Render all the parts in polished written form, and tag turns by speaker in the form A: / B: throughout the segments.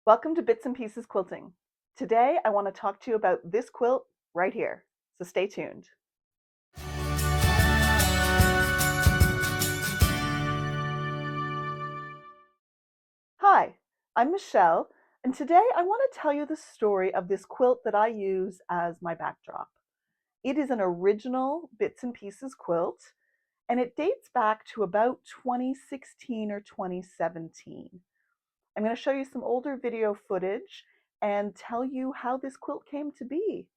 A: Welcome to Bits and Pieces Quilting. Today I want to talk to you about this quilt right here, so stay tuned. Hi, I'm Michelle, and today I want to tell you the story of this quilt that I use as my backdrop. It is an original Bits and Pieces quilt, and it dates back to about 2016 or 2017. I'm going to show you some older video footage and tell you how this quilt came to be.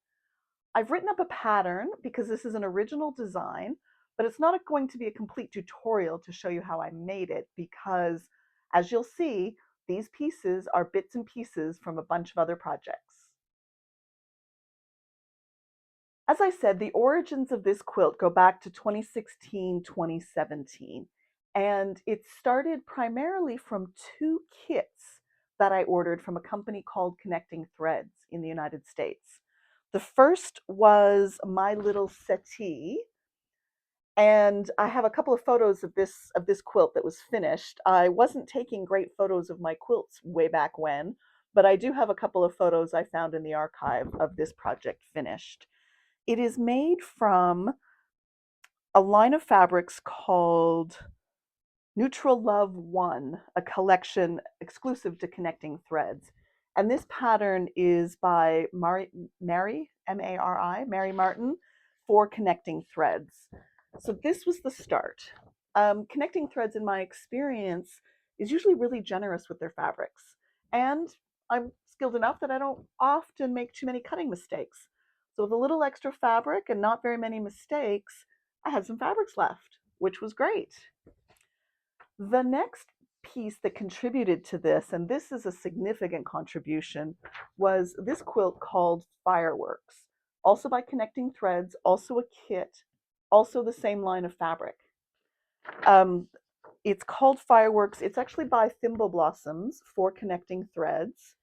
A: I've written up a pattern because this is an original design, but it's not going to be a complete tutorial to show you how I made it because, as you'll see, these pieces are bits and pieces from a bunch of other projects. As I said, the origins of this quilt go back to 2016, 2017, and it started primarily from two kits that I ordered from a company called Connecting Threads in the United States. The first was my little settee, and I have a couple of photos of this quilt that was finished. I wasn't taking great photos of my quilts way back when, but I do have a couple of photos I found in the archive of this project finished. It is made from a line of fabrics called Neutral Love 1, a collection exclusive to Connecting Threads. And this pattern is by Mary, M-A-R-I, Mary Martin, for Connecting Threads. So this was the start. Connecting Threads, in my experience, is usually really generous with their fabrics. And I'm skilled enough that I don't often make too many cutting mistakes. So with a little extra fabric and not very many mistakes, I had some fabrics left, which was great. The next piece that contributed to this, and this is a significant contribution, was this quilt called Fireworks, also by Connecting Threads, also a kit, also the same line of fabric. Um, it's called Fireworks. It's actually by Thimble Blossoms for Connecting Threads.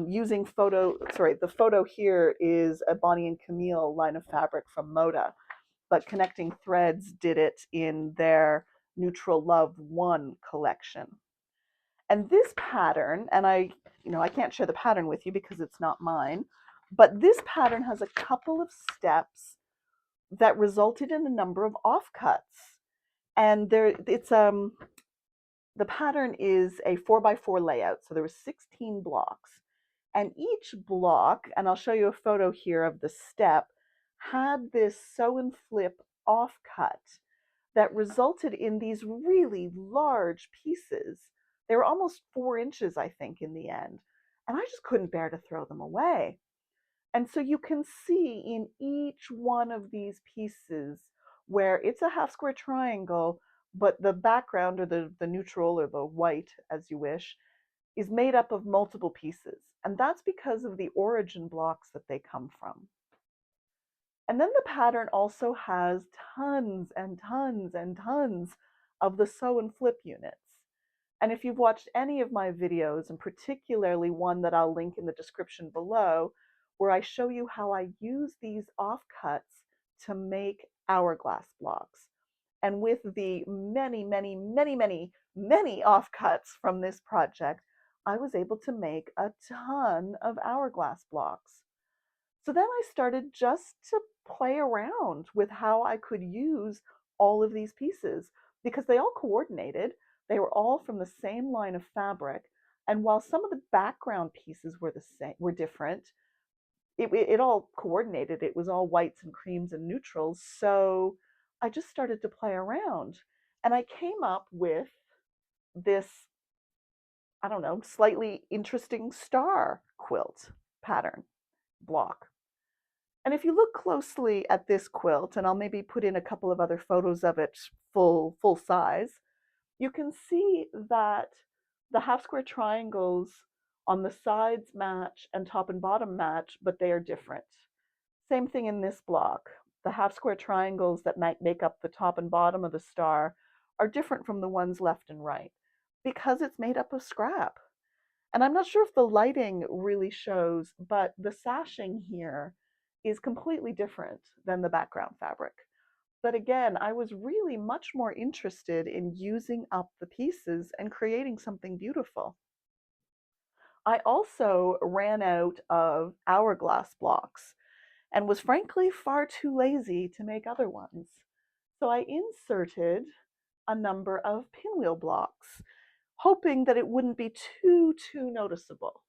A: Using the photo here is a Bonnie and Camille line of fabric from Moda, but Connecting Threads did it in their Neutral Love 1 collection. And this pattern, and I can't share the pattern with you because it's not mine, but this pattern has a couple of steps that resulted in a number of offcuts. And the pattern is a 4x4 layout, so there were 16 blocks. And each block, and I'll show you a photo here of the step, had this sew and flip offcut that resulted in these really large pieces. They were almost 4 inches, I think, in the end. And I just couldn't bear to throw them away. And so you can see in each one of these pieces where it's a half square triangle, but the background, or the neutral, or the white, as you wish, is made up of multiple pieces. And that's because of the origin blocks that they come from. And then the pattern also has tons and tons and tons of the sew and flip units. And if you've watched any of my videos, and particularly one that I'll link in the description below, where I show you how I use these offcuts to make hourglass blocks. And with the many, many, many, many, many offcuts from this project, I was able to make a ton of hourglass blocks. So then I started just to play around with how I could use all of these pieces because they all coordinated. They were all from the same line of fabric. And while some of the background pieces were different, it all coordinated. It was all whites and creams and neutrals. So I just started to play around. And I came up with this, I don't know, slightly interesting star quilt pattern block. And if you look closely at this quilt, and I'll maybe put in a couple of other photos of it full size, you can see that the half square triangles on the sides match and top and bottom match, but they are different. Same thing in this block. The half square triangles that might make up the top and bottom of the star are different from the ones left and right because it's made up of scrap. And I'm not sure if the lighting really shows, but the sashing here is completely different than the background fabric. But again, I was really much more interested in using up the pieces and creating something beautiful. I also ran out of hourglass blocks and was frankly far too lazy to make other ones. So I inserted a number of pinwheel blocks, hoping that it wouldn't be too noticeable.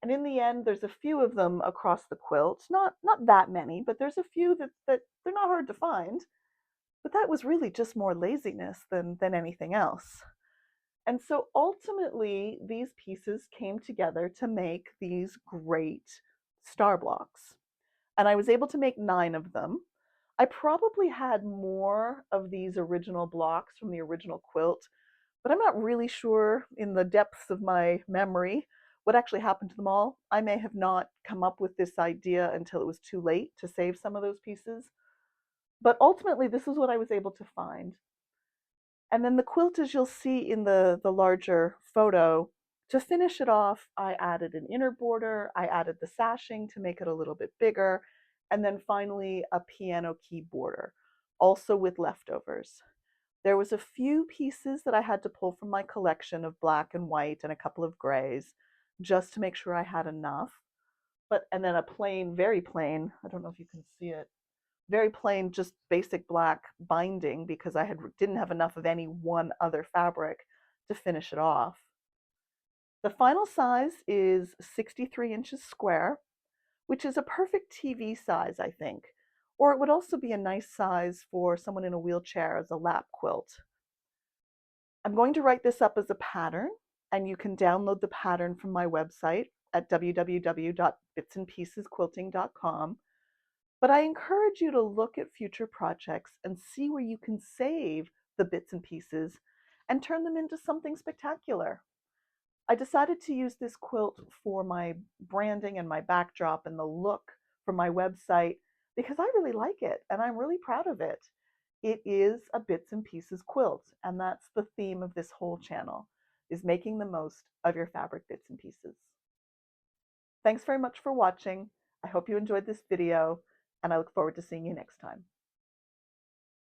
A: And in the end, there's a few of them across the quilt, not that many, but there's a few that they're not hard to find. But that was really just more laziness than anything else. And so ultimately, these pieces came together to make these great star blocks. And I was able to make 9 of them. I probably had more of these original blocks from the original quilt, but I'm not really sure in the depths of my memory what actually happened to them all. I may have not come up with this idea until it was too late to save some of those pieces. But ultimately, this is what I was able to find. And then the quilt, as you'll see in the larger photo, to finish it off, I added an inner border, I added the sashing to make it a little bit bigger, and then finally a piano key border, also with leftovers. There was a few pieces that I had to pull from my collection of black and white and a couple of grays, just to make sure I had enough. And then a plain, very plain, I don't know if you can see it, very plain, just basic black binding because didn't have enough of any one other fabric to finish it off. The final size is 63 inches square, which is a perfect TV size, I think. Or it would also be a nice size for someone in a wheelchair as a lap quilt. I'm going to write this up as a pattern, and you can download the pattern from my website at www.bitsandpiecesquilting.com. But I encourage you to look at future projects and see where you can save the bits and pieces and turn them into something spectacular. I decided to use this quilt for my branding and my backdrop and the look for my website because I really like it and I'm really proud of it. It is a bits and pieces quilt, and that's the theme of this whole channel, is making the most of your fabric bits and pieces. Thanks very much for watching. I hope you enjoyed this video, and I look forward to seeing you next time.